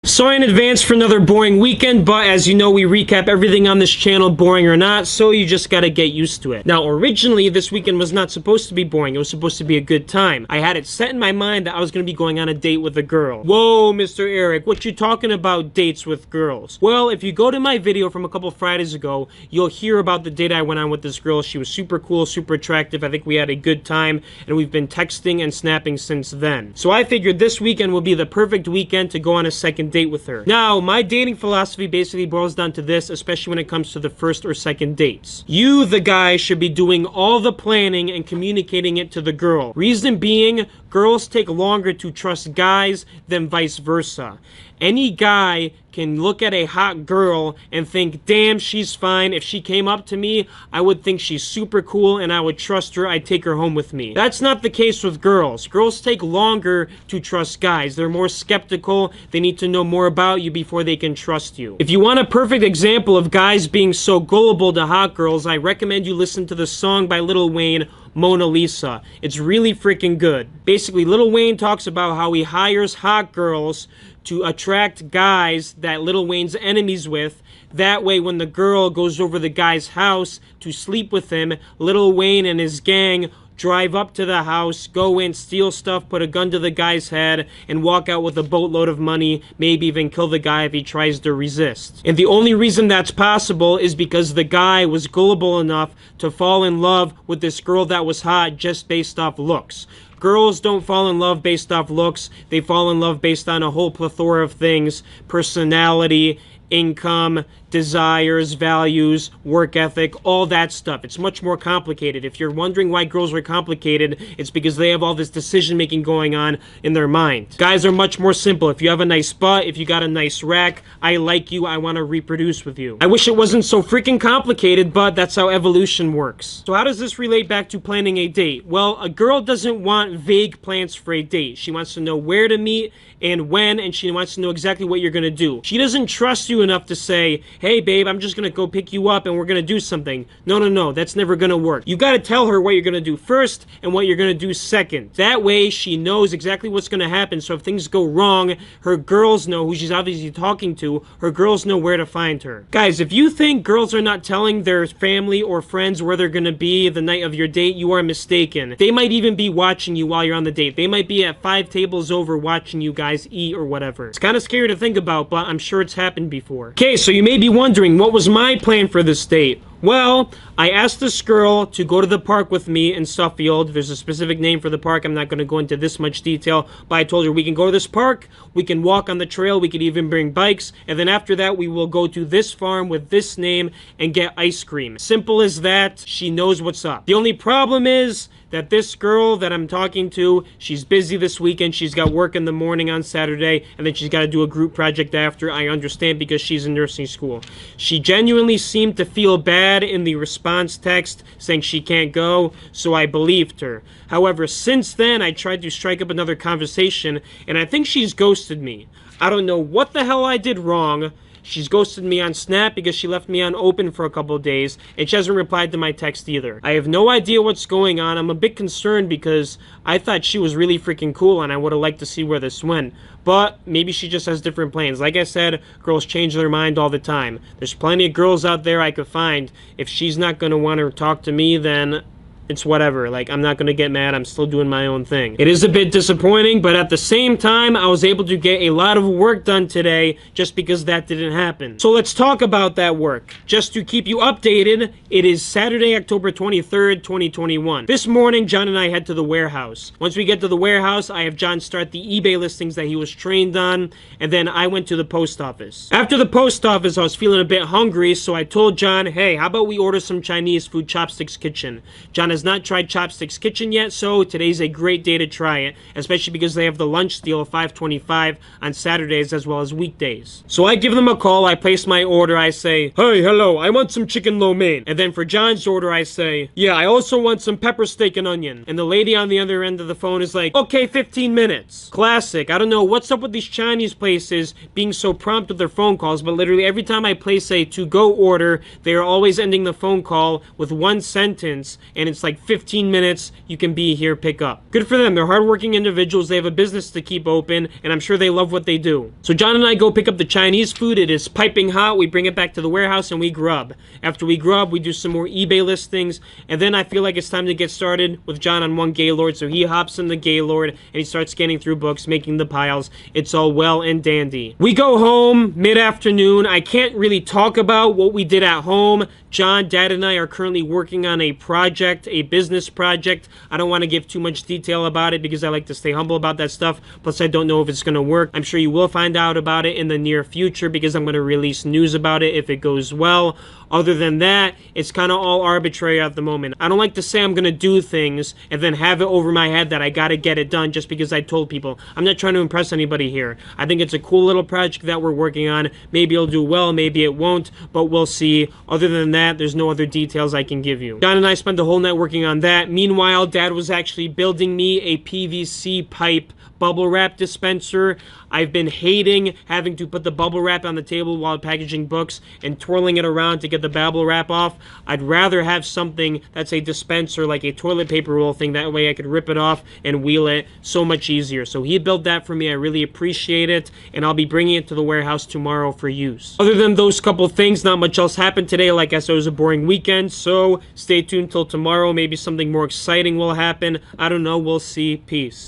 Sorry in advance for another boring weekend, but as you know, we recap everything on this channel, boring or not, so you just gotta get used to it. Now, originally, this weekend was not supposed to be boring. It was supposed to be a good time. I had it set in my mind that I was gonna be going on a date with a girl. Whoa, Mr. Eric, what you talking about dates with girls? Well, if you go to my video from a couple Fridays ago, you'll hear about the date I went on with this girl. She was super cool, super attractive. I think we had a good time, and we've been texting and snapping since then. So I figured this weekend will be the perfect weekend to go on a second date with her. Now, my dating philosophy basically boils down to this, especially when it comes to the first or second dates. You, the guy, should be doing all the planning and communicating it to the girl. Reason being, girls take longer to trust guys than vice versa. Any guy can look at a hot girl and think, damn, she's fine. If she came up to me, I would think she's super cool and I would trust her. I'd take her home with me. That's not the case with girls. Girls take longer to trust guys. They're more skeptical. They need to know more about you before they can trust you. If you want a perfect example of guys being so gullible to hot girls, I recommend you listen to the song by Lil Wayne, Mona Lisa. It's really freaking good. Basically, Lil Wayne talks about how he hires hot girls to attract guys that Lil Wayne's enemies with. That way, when the girl goes over the guy's house to sleep with him, Lil Wayne and his gang drive up to the house, go in, steal stuff, put a gun to the guy's head, and walk out with a boatload of money, maybe even kill the guy if he tries to resist. And the only reason that's possible is because the guy was gullible enough to fall in love with this girl that was hot just based off looks. Girls don't fall in love based off looks. They fall in love based on a whole plethora of things: personality, income, desires, values, work ethic, all that stuff. It's much more complicated. If you're wondering why girls are complicated, it's because they have all this decision making going on in their mind. Guys are much more simple. If you have a nice butt, if you got a nice rack, I like you, I want to reproduce with you. I wish it wasn't so freaking complicated, but that's how evolution works. So how does this relate back to planning a date? Well, a girl doesn't want vague plans for a date. She wants to know where to meet and when, and she wants to know exactly what you're gonna do. She doesn't trust you enough to say, hey babe, I'm just gonna go pick you up and we're gonna do something. No, that's never gonna work. You gotta tell her what you're gonna do first and what you're gonna do second. That way she knows exactly what's gonna happen, so if things go wrong, her girls know who she's obviously talking to, her girls know where to find her. Guys, if you think girls are not telling their family or friends where they're gonna be the night of your date, you are mistaken. They might even be watching you while you're on the date. They might be at 5 tables over watching you guys eat or whatever. It's kind of scary to think about, but I'm sure it's happened before. Okay, so you may be wondering, what was my plan for this date? Well, I asked this girl to go to the park with me in Suffield. There's a specific name for the park. I'm not going to go into this much detail, but I told her we can go to this park, we can walk on the trail, we could even bring bikes, and then after that we will go to this farm with this name and get ice cream. Simple as that. She knows what's up. The only problem is that this girl that I'm talking to, she's busy this weekend. She's got work in the morning on Saturday, and then she's got to do a group project after. I understand, because she's in nursing school. She genuinely seemed to feel bad in the response text saying she can't go, so I believed her. However, since then, I tried to strike up another conversation, and I think she's ghosted me. I don't know what the hell I did wrong. She's ghosted me on Snap because she left me on open for a couple of days, and she hasn't replied to my text either. I have no idea what's going on. I'm a bit concerned because I thought she was really freaking cool and I would have liked to see where this went. But maybe she just has different plans. Like I said, girls change their mind all the time. There's plenty of girls out there I could find. If she's not going to want to talk to me, then it's whatever. Like, I'm not gonna get mad. I'm still doing my own thing. It is a bit disappointing, but at the same time, I was able to get a lot of work done today just because that didn't happen. So let's talk about that work. Just to keep you updated, it is Saturday, October 23rd, 2021. This morning, John and I head to the warehouse. Once we get to the warehouse, I have John start the eBay listings that he was trained on, and then I went to the post office. After the post office, I was feeling a bit hungry, so I told John, hey, how about we order some Chinese food, Chopsticks Kitchen? John has not tried Chopsticks Kitchen yet, so today's a great day to try it, especially because they have the lunch deal of $5.25 on Saturdays as well as weekdays. So I give them a call, I place my order, I say, hey, hello, I want some chicken lo mein. And then for John's order, I say, yeah, I also want some pepper steak and onion. And the lady on the other end of the phone is like, okay, 15 minutes. Classic. I don't know what's up with these Chinese places being so prompt with their phone calls, but literally every time I place a to-go order, they are always ending the phone call with one sentence, and it's like like 15 minutes, you can be here, pick up. Good for them. They're hardworking individuals. They have a business to keep open, and I'm sure they love what they do. So John and I go pick up the Chinese food. It is piping hot. We bring it back to the warehouse, and we grub. After we grub, we do some more eBay listings, and then I feel like it's time to get started with John on one Gaylord. So he hops in the Gaylord, and he starts scanning through books, making the piles. It's all well and dandy. We go home mid-afternoon. I can't really talk about what we did at home. John, Dad, and I are currently working on a project, a business project. I don't want to give too much detail about it because I like to stay humble about that stuff. Plus, I don't know if it's going to work. I'm sure you will find out about it in the near future because I'm going to release news about it if it goes well. Other than that, it's kind of all arbitrary at the moment. I don't like to say I'm going to do things and then have it over my head that I got to get it done just because I told people. I'm not trying to impress anybody here. I think it's a cool little project that we're working on. Maybe it'll do well, maybe it won't, but we'll see. Other than that, there's no other details I can give you. John and I spent the whole night working on that. Meanwhile, Dad was actually building me a PVC pipe bubble wrap dispenser. I've been hating having to put the bubble wrap on the table while packaging books and twirling it around to get the bubble wrap off. I'd rather have something that's a dispenser, like a toilet paper roll thing. That way I could rip it off and wheel it so much easier. So he built that for me. I really appreciate it, and I'll be bringing it to the warehouse tomorrow for use. Other than those couple things, not much else happened today. Like I said, it was a boring weekend, so stay tuned till tomorrow. Maybe something more exciting will happen. I don't know. We'll see. Peace.